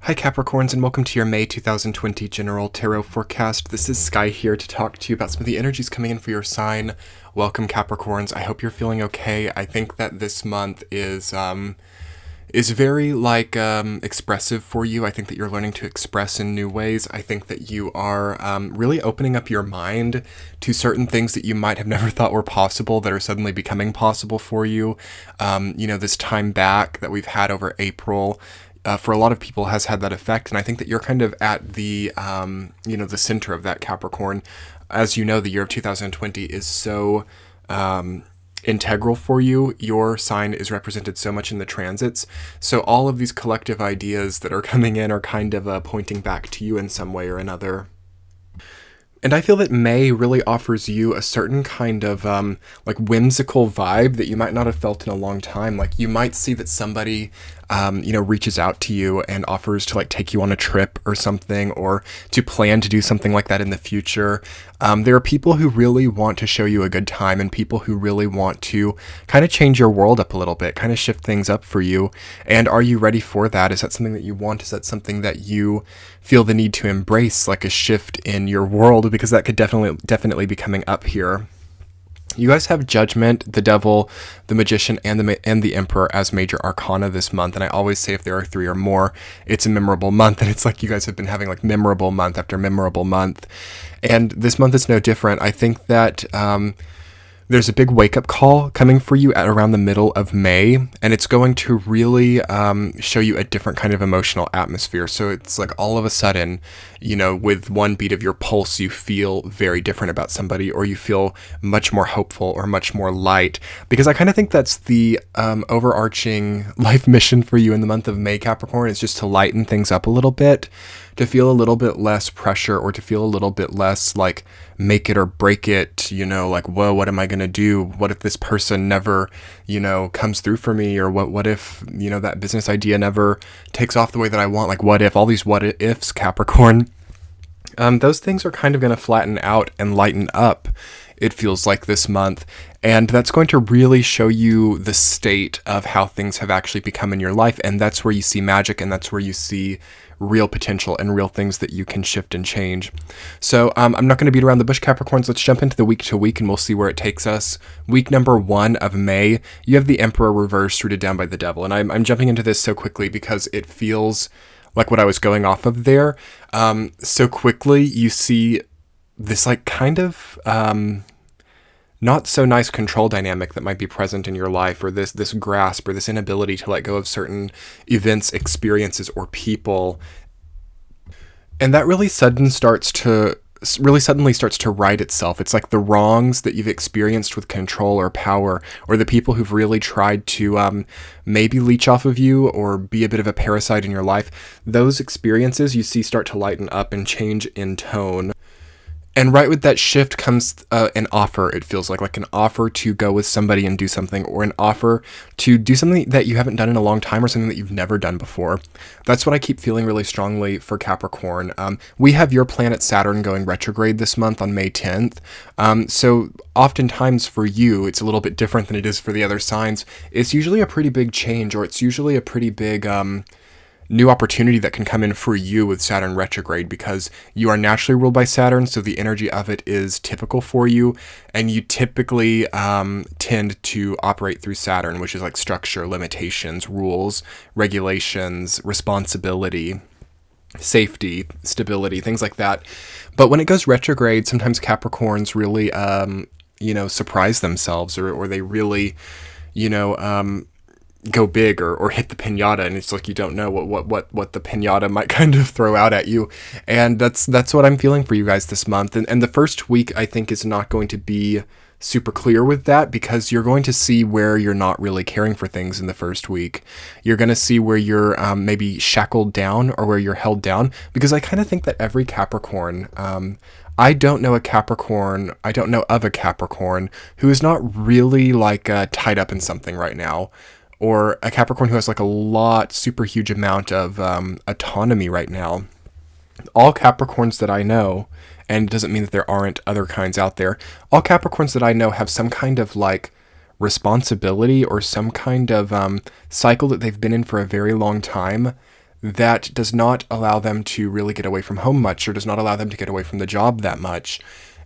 Hi Capricorns, and welcome to your May 2020 General Tarot Forecast. This is Sky here to talk to you about some of the energies coming in for your sign. Welcome Capricorns, I hope you're feeling okay. I think that this month is very expressive for you. I think that you're learning to express in new ways. I think that you are really opening up your mind to certain things that you might have never thought were possible that are suddenly becoming possible for you. This time back that we've had over April, for a lot of people has had that effect, and I think that you're kind of at the the center of that, Capricorn. As you know, the year of 2020 is so integral for you. Your sign is represented so much in the transits, so all of these collective ideas that are coming in are kind of pointing back to you in some way or another. And I feel that May really offers you a certain kind of whimsical vibe that you might not have felt in a long time. Like, you might see that somebody reaches out to you and offers to take you on a trip or something, or to plan to do something like that in the future. There are people who really want to show you a good time, and people who really want to kind of change your world up a little bit, kind of shift things up for you. And are you ready for that? Is that something that you want? Is that something that you feel the need to embrace, like a shift in your world? Because that could definitely be coming up here. You guys have Judgment, the Devil, the Magician, and the Emperor as major arcana this month. And I always say if there are three or more, it's a memorable month. And it's like you guys have been having memorable month after memorable month. And this month is no different. I think that there's a big wake-up call coming for you at around the middle of May, and it's going to really show you a different kind of emotional atmosphere. So it's like all of a sudden, with one beat of your pulse, you feel very different about somebody, or you feel much more hopeful or much more light. Because I kind of think that's the overarching life mission for you in the month of May, Capricorn, is just to lighten things up a little bit, to feel a little bit less pressure, or to feel a little bit less like make it or break it, whoa, what am I going to do? What if this person never, comes through for me? Or what if, that business idea never takes off the way that I want? Like, what if? All these what ifs, Capricorn. Those things are kind of going to flatten out and lighten up, it feels like, this month. And that's going to really show you the state of how things have actually become in your life. And that's where you see magic, and that's where you see real potential and real things that you can shift and change. So I'm not going to beat around the bush, Capricorns. Let's jump into the week to week, and we'll see where it takes us. Week number 1 of May, you have the Emperor reversed, rooted down by the Devil. And I'm jumping into this so quickly because it feels like what I was going off of there. So quickly, you see this kind of not so nice control dynamic that might be present in your life, or this grasp, or this inability to let go of certain events, experiences, or people. And that really suddenly starts to right itself. It's like the wrongs that you've experienced with control or power, or the people who've really tried to maybe leech off of you or be a bit of a parasite in your life. Those experiences you see start to lighten up and change in tone. And right with that shift comes an offer, it feels like an offer to go with somebody and do something, or an offer to do something that you haven't done in a long time, or something that you've never done before. That's what I keep feeling really strongly for Capricorn. We have your planet Saturn going retrograde this month on May 10th. So oftentimes for you, it's a little bit different than it is for the other signs. It's usually a pretty big change, or it's usually a pretty big new opportunity that can come in for you with Saturn retrograde, because you are naturally ruled by Saturn, so the energy of it is typical for you, and you typically tend to operate through Saturn, which is like structure, limitations, rules, regulations, responsibility, safety, stability, things like that. But when it goes retrograde, sometimes Capricorns really surprise themselves, or they really go big, or hit the piñata, and it's like you don't know what the piñata might kind of throw out at you. And that's what I'm feeling for you guys this month. And the first week, I think, is not going to be super clear with that, because you're going to see where you're not really caring for things in the first week. You're going to see where you're maybe shackled down, or where you're held down, because I kind of think that every Capricorn, I don't know of a Capricorn who is not really tied up in something right now, or a Capricorn who has a super huge amount of autonomy right now. All Capricorns that I know, and it doesn't mean that there aren't other kinds out there, all Capricorns that I know have some kind of responsibility, or some kind of cycle that they've been in for a very long time, that does not allow them to really get away from home much, or does not allow them to get away from the job that much.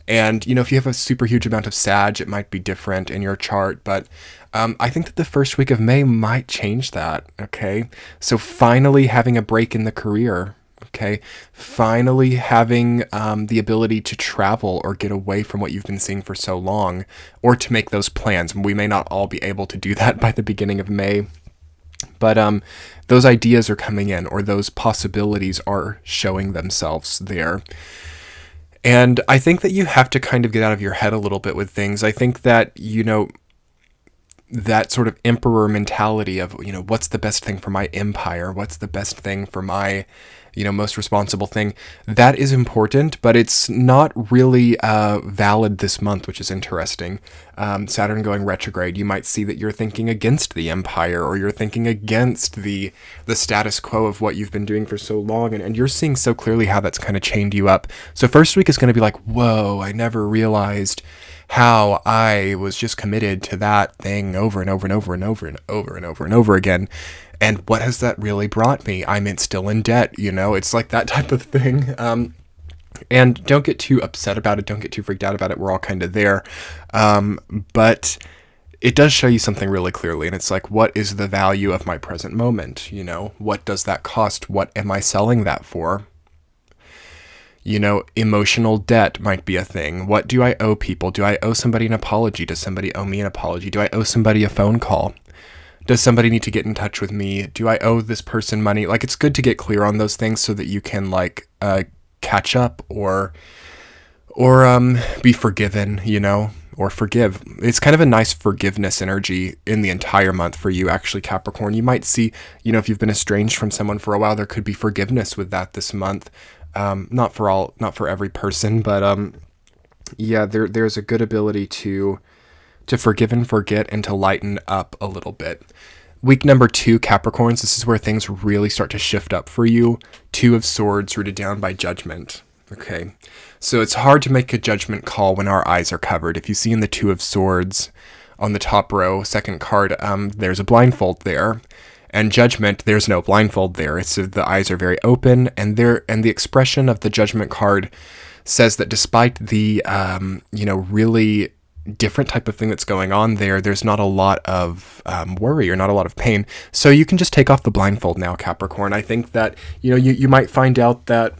And, if you have a super huge amount of Sag, it might be different in your chart, but I think that the first week of May might change that, okay? So finally having a break in the career, okay? Finally having the ability to travel or get away from what you've been seeing for so long, or to make those plans. We may not all be able to do that by the beginning of May, but those ideas are coming in, or those possibilities are showing themselves there. And I think that you have to kind of get out of your head a little bit with things. I think that, that sort of emperor mentality of, what's the best thing for my empire? What's the best thing for my, most responsible thing? That is important, but it's not really valid this month, which is interesting. Saturn going retrograde, you might see that you're thinking against the empire, or you're thinking against the status quo of what you've been doing for so long, and you're seeing so clearly how that's kind of chained you up. So first week is going to be like, whoa, I never realized how I was just committed to that thing over and over and over and over and over and over and over again. And what has that really brought me? I'm still in debt, it's like that type of thing. And don't get too upset about it. Don't get too freaked out about it. We're all kind of there. But it does show you something really clearly. And it's like, what is the value of my present moment? What does that cost? What am I selling that for? Emotional debt might be a thing. What do I owe people? Do I owe somebody an apology? Does somebody owe me an apology? Do I owe somebody a phone call? Does somebody need to get in touch with me? Do I owe this person money? Like, it's good to get clear on those things so that you can catch up or be forgiven, or forgive. It's kind of a nice forgiveness energy in the entire month for you, actually, Capricorn. You might see, if you've been estranged from someone for a while, there could be forgiveness with that this month. Not for every person, but there's a good ability to forgive and forget and to lighten up a little bit. Week number 2, Capricorns, this is where things really start to shift up for you. 2 of Swords rooted down by judgment. Okay, so it's hard to make a judgment call when our eyes are covered. If you see in the 2 of Swords on the top row, second card, there's a blindfold there. And judgment, there's no blindfold there. It's the eyes are very open, and the expression of the judgment card says that despite the really different type of thing that's going on there's not a lot of worry or not a lot of pain. So you can just take off the blindfold now, Capricorn. I think that you might find out that,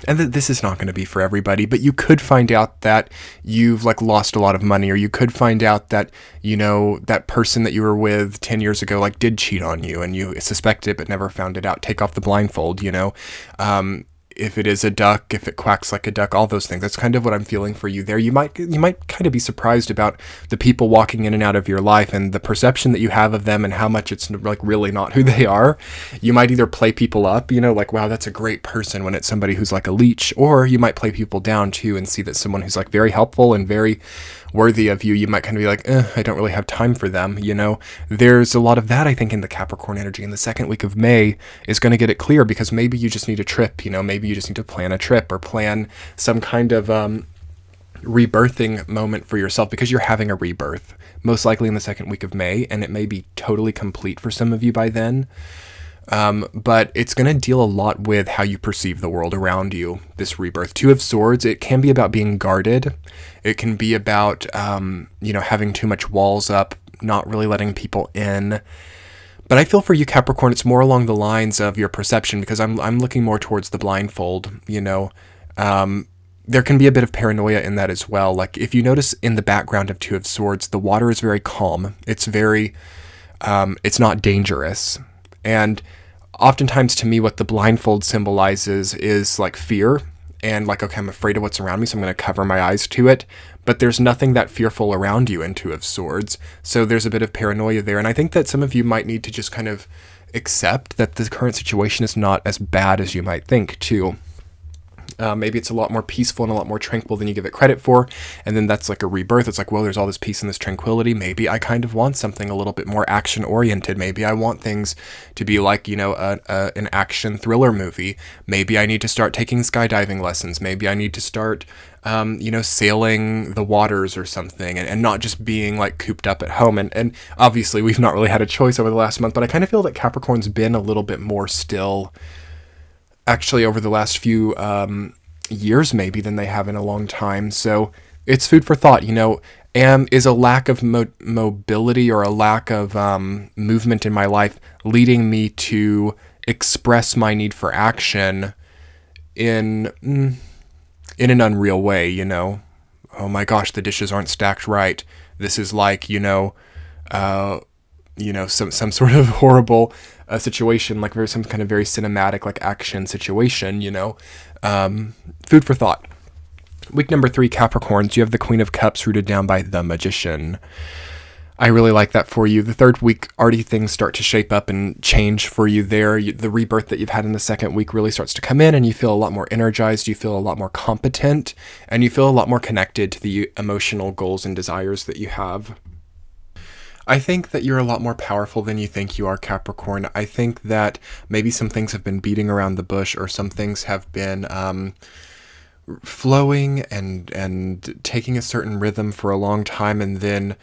and this is not going to be for everybody, but you could find out that you've lost a lot of money, or you could find out that, that person that you were with 10 years ago, did cheat on you, and you suspect it, but never found it out. Take off the blindfold, if it is a duck, if it quacks like a duck, all those things. That's kind of what I'm feeling for you there. You might kind of be surprised about the people walking in and out of your life and the perception that you have of them and how much it's really not who they are. You might either play people up, wow, that's a great person, when it's somebody who's like a leech, or you might play people down too and see that someone who's very helpful and very worthy of you, you might kind of be like, I don't really have time for them, There's a lot of that, I think, in the Capricorn energy. And the second week of May is going to get it clear, because maybe you just need a trip, maybe you just need to plan a trip or plan some kind of rebirthing moment for yourself, because you're having a rebirth, most likely in the second week of May, and it may be totally complete for some of you by then. But it's going to deal a lot with how you perceive the world around you, this rebirth. 2 of Swords, it can be about being guarded. It can be about, having too much walls up, not really letting people in. But I feel for you, Capricorn, it's more along the lines of your perception, because I'm looking more towards the blindfold, There can be a bit of paranoia in that as well. If you notice in the background of 2 of Swords, the water is very calm. It's very, it's not dangerous. And oftentimes, to me, what the blindfold symbolizes is fear and okay, I'm afraid of what's around me, so I'm going to cover my eyes to it. But there's nothing that fearful around you in 2 of Swords. So there's a bit of paranoia there. And I think that some of you might need to just kind of accept that the current situation is not as bad as you might think too. Maybe it's a lot more peaceful and a lot more tranquil than you give it credit for. And then that's like a rebirth. It's like, well, there's all this peace and this tranquility. Maybe I kind of want something a little bit more action oriented. Maybe I want things to be like, an action thriller movie. Maybe I need to start taking skydiving lessons. Maybe I need to start, sailing the waters or something, and not just being like cooped up at home. And obviously we've not really had a choice over the last month, but I kind of feel that Capricorn's been a little bit more still actually over the last few years maybe than they have in a long time. So it's food for thought. Is a lack of mobility or a lack of movement in my life leading me to express my need for action in an unreal way? Oh my gosh, the dishes aren't stacked right. This is like some sort of horrible situation, like some kind of very cinematic, like action situation, food for thought. Week number 3, Capricorns, you have the Queen of Cups rooted down by the Magician. I really like that for you. The third week, already things start to shape up and change for you there. The rebirth that you've had in the second week really starts to come in, and you feel a lot more energized, you feel a lot more competent, and you feel a lot more connected to the emotional goals and desires that you have. I think that you're a lot more powerful than you think you are, Capricorn. I think that maybe some things have been beating around the bush, or some things have been flowing and taking a certain rhythm for a long time, and then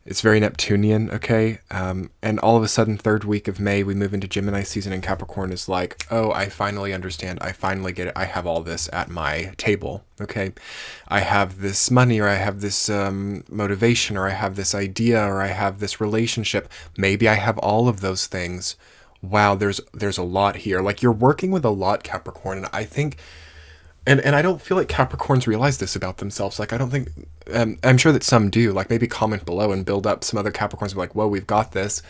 it's very Neptunian, okay? And all of a sudden, third week of May, we move into Gemini season, and Capricorn is like, oh, I finally understand. I finally get it. I have all this at my table, okay? I have this money, or I have this motivation, or I have this idea, or I have this relationship. Maybe I have all of those things. Wow, there's a lot here. Like, you're working with a lot, Capricorn, and I think... And I don't feel like Capricorns realize this about themselves. Like, I don't think, I'm sure that some do, like maybe comment below and build up some other Capricorns and be like, whoa, we've got this.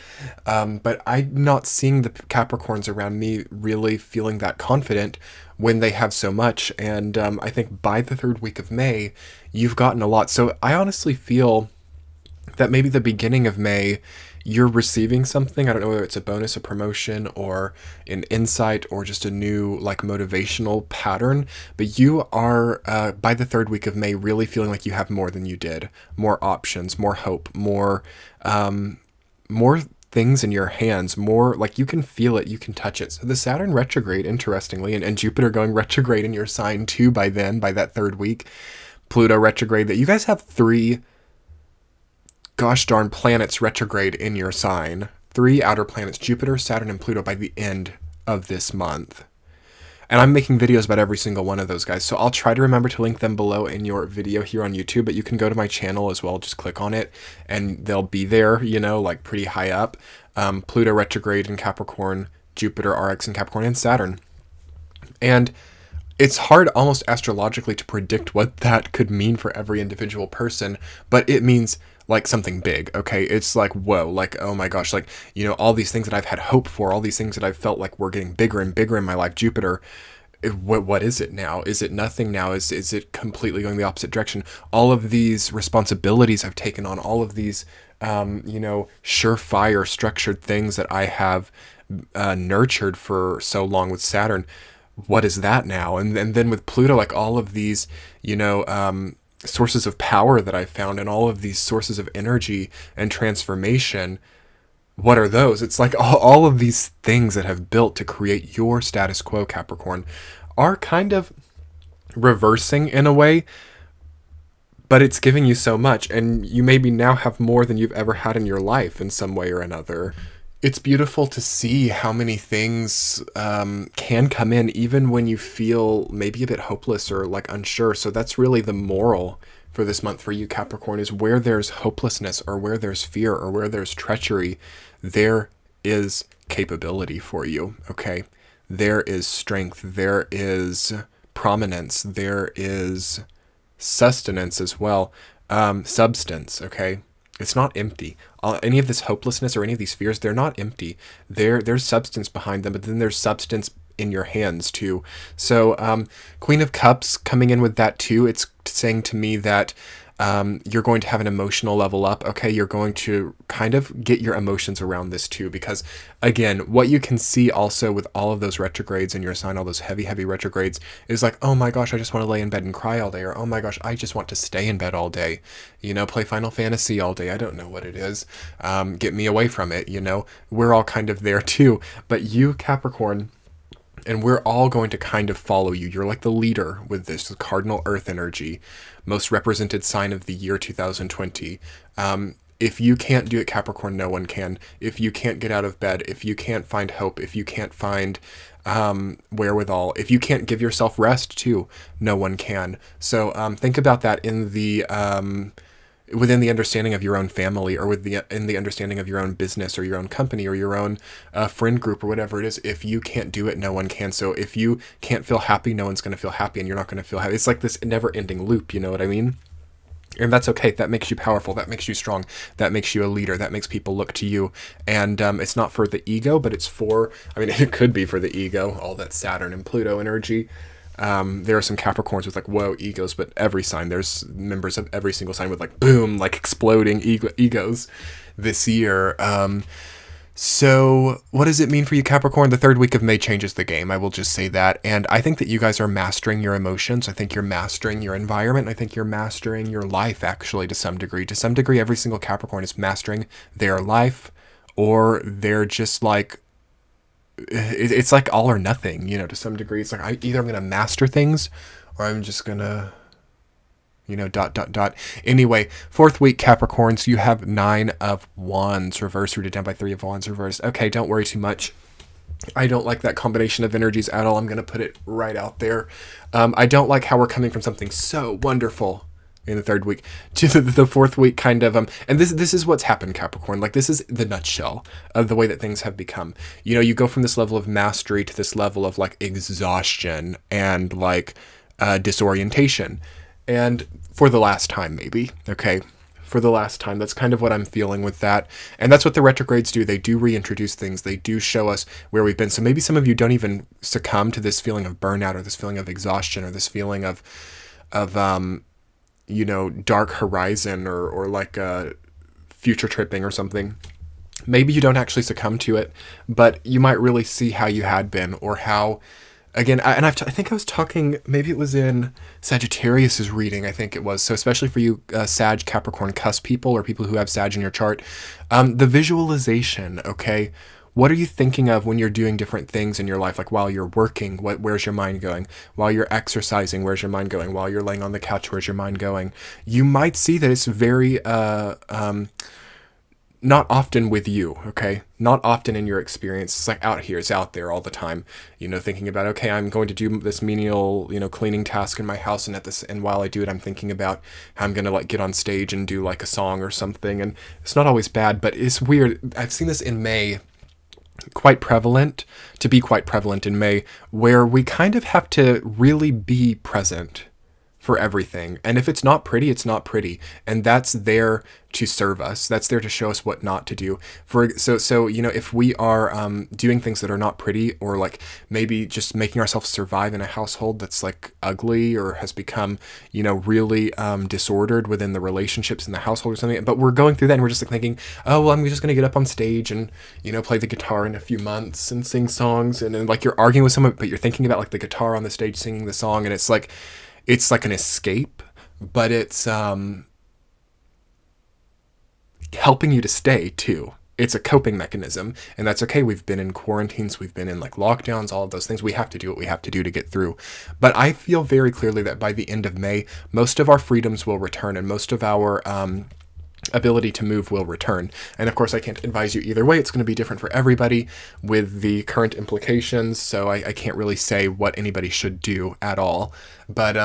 But I'm not seeing the Capricorns around me really feeling that confident when they have so much. And I think by the third week of May, you've gotten a lot. So I honestly feel that maybe the beginning of May, you're receiving something. I don't know whether it's a bonus, a promotion, or an insight, or just a new like motivational pattern, but you are by the third week of May really feeling like you have more than you did, more options, more hope, more things in your hands, more like you can feel it, you can touch it. So the Saturn retrograde, interestingly, and Jupiter going retrograde in your sign too by that third week, Pluto retrograde, that you guys have 3 gosh darn planets retrograde in your sign. 3 outer planets, Jupiter, Saturn, and Pluto, by the end of this month. And I'm making videos about every single one of those guys, so I'll try to remember to link them below in your video here on YouTube, but you can go to my channel as well, just click on it, and they'll be there, like pretty high up. Pluto retrograde in Capricorn, Jupiter RX in Capricorn, and Saturn. And it's hard almost astrologically to predict what that could mean for every individual person, but it means like something big, okay? It's like, whoa, like, oh my gosh, like, all these things that I've had hope for, all these things that I've felt like were getting bigger and bigger in my life, Jupiter, what is it now? Is it nothing now? Is it completely going the opposite direction? All of these responsibilities I've taken on, all of these, surefire structured things that I have nurtured for so long with Saturn, what is that now? And then with Pluto, like all of these, sources of power that I found, and all of these sources of energy and transformation, what are those? It's like all of these things that have built to create your status quo, Capricorn, are kind of reversing in a way, but it's giving you so much, and you maybe now have more than you've ever had in your life in some way or another. It's beautiful to see how many things can come in even when you feel maybe a bit hopeless or like unsure. So that's really the moral for this month for you, Capricorn, is where there's hopelessness or where there's fear or where there's treachery, there is capability for you, okay? There is strength, there is prominence, there is sustenance as well, substance, okay? It's not empty. Any of this hopelessness or any of these fears, they're not empty. There's substance behind them, but then there's substance in your hands too. So Queen of Cups coming in with that too. It's saying to me that You're going to have an emotional level up. Okay, you're going to kind of get your emotions around this too, because again, what you can see also with all of those retrogrades in your sign, all those heavy, heavy retrogrades, is like, oh my gosh, I just want to lay in bed and cry all day, or oh my gosh, I just want to stay in bed all day, play Final Fantasy all day. I don't know what it is. Get me away from it. We're all kind of there too. But you, Capricorn, and we're all going to kind of follow you. You're like the leader with this, the cardinal earth energy, most represented sign of the year 2020. If you can't do it, Capricorn, no one can. If you can't get out of bed, if you can't find hope, if you can't find wherewithal, if you can't give yourself rest too, no one can. So think about that in the within the understanding of your own family, or in the understanding of your own business or your own company or your own friend group or whatever it is. If you can't do it, no one can. So if you can't feel happy, no one's going to feel happy, and you're not going to feel happy. It's like this never-ending loop, you know what I mean? And that's okay. That makes you powerful. That makes you strong. That makes you a leader. That makes people look to you. And it's not for the ego, but it's it could be for the ego, all that Saturn and Pluto energy. There are some Capricorns with like, whoa, egos, but every sign, there's members of every single sign with like, boom, like exploding egos this year. So what does it mean for you, Capricorn? The third week of May changes the game. I will just say that. And I think that you guys are mastering your emotions. I think you're mastering your environment. I think you're mastering your life, actually, to some degree. To some degree, every single Capricorn is mastering their life, or they're just like, it's like all or nothing, to some degree. It's like, either I'm going to master things, or I'm just going to, ... Anyway, fourth week, Capricorns, you have 9 of Wands reversed, rooted down by 3 of Wands reversed. Okay, don't worry too much. I don't like that combination of energies at all. I'm going to put it right out there. I don't like how we're coming from something so wonderful in the third week to the fourth week, kind of, and this is what's happened, Capricorn. Like, this is the nutshell of the way that things have become. You go from this level of mastery to this level of like exhaustion and like disorientation, and for the last time, maybe, okay, for the last time, that's kind of what I'm feeling with that. And that's what the retrogrades do. They do reintroduce things. They do show us where we've been. So maybe some of you don't even succumb to this feeling of burnout, or this feeling of exhaustion, or this feeling of dark horizon, or like future tripping or something. Maybe you don't actually succumb to it, but you might really see how you had been, or how, again, I think I was talking, maybe it was in Sagittarius's reading, I think it was. So especially for you Sag, Capricorn, cusp people, or people who have Sag in your chart, the visualization, okay? What are you thinking of when you're doing different things in your life? Like while you're working, where's your mind going? While you're exercising, where's your mind going? While you're laying on the couch, where's your mind going? You might see that it's very, not often with you, okay? Not often in your experience. It's like out here, it's out there all the time, thinking about, okay, I'm going to do this menial, cleaning task in my house. And while I do it, I'm thinking about how I'm going to like get on stage and do like a song or something. And it's not always bad, but it's weird. I've seen this in May, quite prevalent in May, where we kind of have to really be present for everything. And if it's not pretty, it's not pretty. And that's there to serve us. That's there to show us what not to do. So if we are doing things that are not pretty, or like maybe just making ourselves survive in a household that's like ugly, or has become, really disordered within the relationships in the household or something, but we're going through that and we're just like thinking, oh, well, I'm just going to get up on stage and, play the guitar in a few months and sing songs. And then like you're arguing with someone, but you're thinking about like the guitar on the stage singing the song. And it's like an escape, but it's helping you to stay too. It's a coping mechanism, and that's okay. We've been in quarantines, we've been in like lockdowns, all of those things. We have to do what we have to do to get through. But I feel very clearly that by the end of May, most of our freedoms will return, and most of our ability to move will return. And of course, I can't advise you either way. It's going to be different for everybody with the current implications, so I can't really say what anybody should do at all. But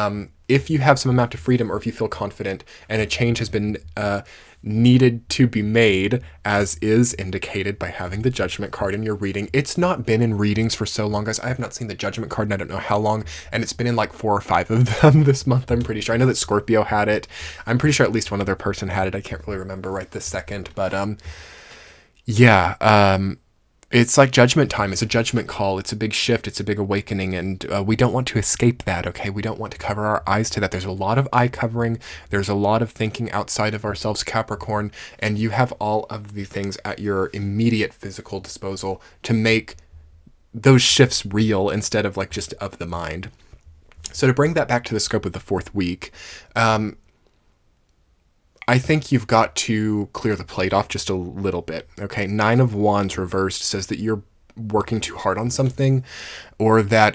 if you have some amount of freedom, or if you feel confident and a change has been needed to be made, as is indicated by having the Judgment card in your reading. It's not been in readings for so long, guys. I have not seen the Judgment card in I don't know how long, and it's been in like 4 or 5 of them this month, I'm pretty sure. I know that Scorpio had it. I'm pretty sure at least one other person had it. I can't really remember right this second, but it's like judgment time. It's a judgment call. It's a big shift. It's a big awakening. And we don't want to escape that, okay? We don't want to cover our eyes to that. There's a lot of eye covering. There's a lot of thinking outside of ourselves, Capricorn. And you have all of the things at your immediate physical disposal to make those shifts real instead of like just of the mind. So to bring that back to the scope of the fourth week, I think you've got to clear the plate off just a little bit. Okay, 9 of Wands reversed says that you're working too hard on something, or that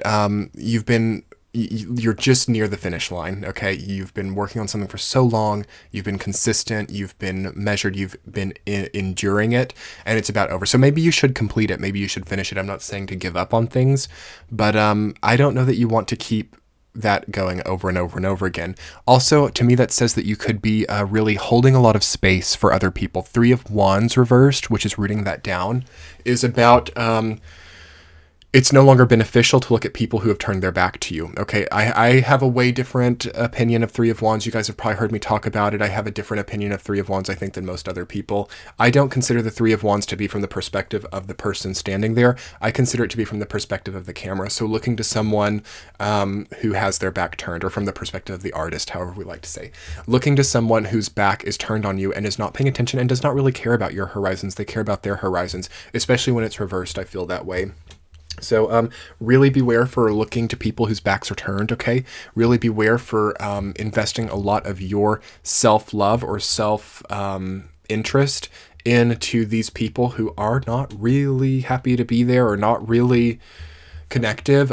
you're just near the finish line. Okay, you've been working on something for so long, you've been consistent, you've been measured, you've been enduring it, and it's about over. So maybe you should complete it, maybe you should finish it. I'm not saying to give up on things, but I don't know that you want to keep that going over and over and over again. Also, to me, that says that you could be really holding a lot of space for other people. 3 of Wands reversed, which is rooting that down, is about it's no longer beneficial to look at people who have turned their back to you. Okay, I have a way different opinion of 3 of Wands. You guys have probably heard me talk about it. I have a different opinion of 3 of Wands, I think, than most other people. I don't consider the 3 of Wands to be from the perspective of the person standing there. I consider it to be from the perspective of the camera. So looking to someone who has their back turned, or from the perspective of the artist, however we like to say. Looking to someone whose back is turned on you and is not paying attention and does not really care about your horizons. They care about their horizons, especially when it's reversed. I feel that way. So really beware for looking to people whose backs are turned, okay? Really beware for investing a lot of your self-love or self-interest into these people who are not really happy to be there or not really connective.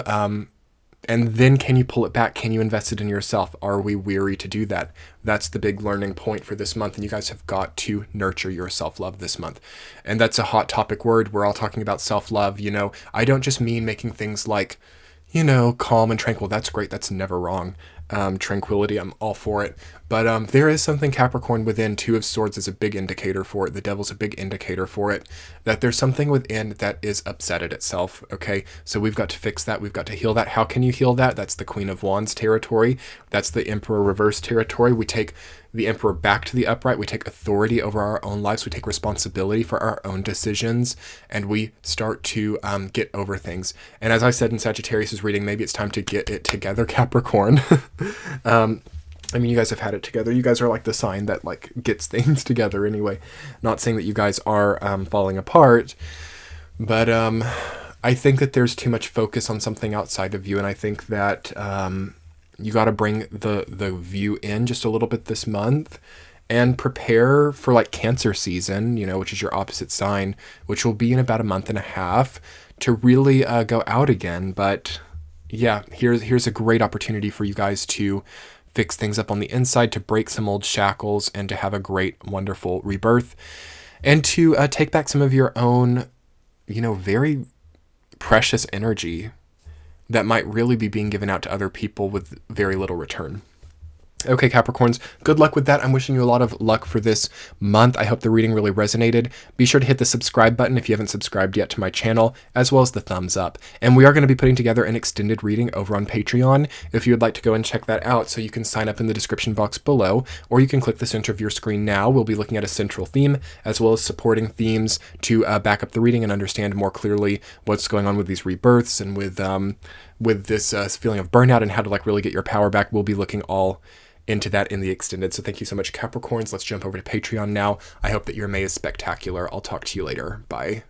And then can you pull it back? Can you invest it in yourself? Are we weary to do that? That's the big learning point for this month. And you guys have got to nurture your self-love this month. And that's a hot topic word. We're all talking about self-love. You know, I don't just mean making things like, you know, calm and tranquil. That's great. That's never wrong. Tranquility, I'm all for it. But there is something, Capricorn, within. 2 of Swords is a big indicator for it. The Devil's a big indicator for it. That there's something within that is upset at itself, okay? So we've got to fix that. We've got to heal that. How can you heal that? That's the Queen of Wands territory. That's the Emperor reverse territory. We take the Emperor back to the upright. We take authority over our own lives. We take responsibility for our own decisions, and we start to get over things. And as I said in Sagittarius' reading, maybe it's time to get it together, Capricorn. I mean, you guys have had it together. You guys are like the sign that like gets things together anyway. Not saying that you guys are falling apart, but I think that there's too much focus on something outside of you, and I think that you got to bring the view in just a little bit this month and prepare for like Cancer season, you know, which is your opposite sign, which will be in about a month and a half, to really go out again. But yeah, here's a great opportunity for you guys to fix things up on the inside, to break some old shackles, and to have a great, wonderful rebirth, and to take back some of your own, you know, very precious energy that might really be being given out to other people with very little return. Okay, Capricorns, good luck with that. I'm wishing you a lot of luck for this month. I hope the reading really resonated. Be sure to hit the subscribe button if you haven't subscribed yet to my channel, as well as the thumbs up. And we are going to be putting together an extended reading over on Patreon. If you would like to go and check that out, so you can sign up in the description box below, or you can click the center of your screen now. We'll be looking at a central theme, as well as supporting themes to back up the reading and understand more clearly what's going on with these rebirths and with this feeling of burnout and how to like really get your power back. We'll be looking all into that in the extended. So thank you so much, Capricorns. Let's jump over to Patreon now. I hope that your May is spectacular. I'll talk to you later. Bye.